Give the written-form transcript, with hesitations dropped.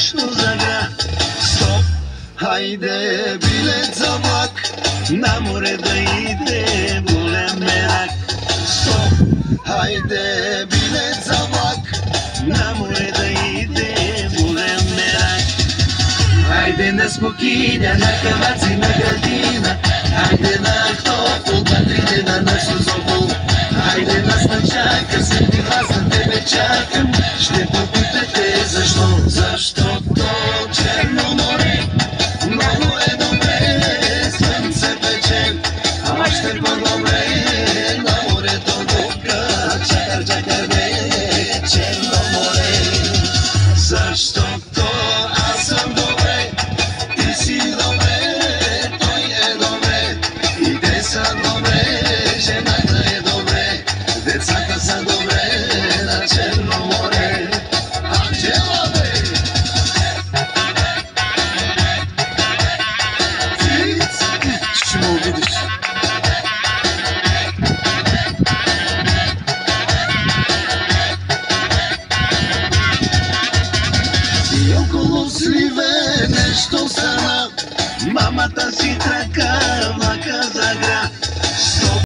нещо загра. Стоп, хайде билет за влак, на море да иде голям мерак. Стоп, хайде билет за влак, на море да иде голям мерак. Хайде на Смокиня, на Каваци, на Градина, хайде на Ахтопол, на на Созопол. Хайде на Слънчака, свети вас на тебе чакам. Ще попитате защо, защото Черно море много е добре, слънце пече, ама ще по-добре на морето дука. Чакар, чакар, бе, Черно море, защото аз съм добре, ти си добре, той е добре, и те са добре, жената е добре, децата са добре на Черно море. Анджела, бе! Ще ме обидиш. И около Сливен нещо стана, мамата си крака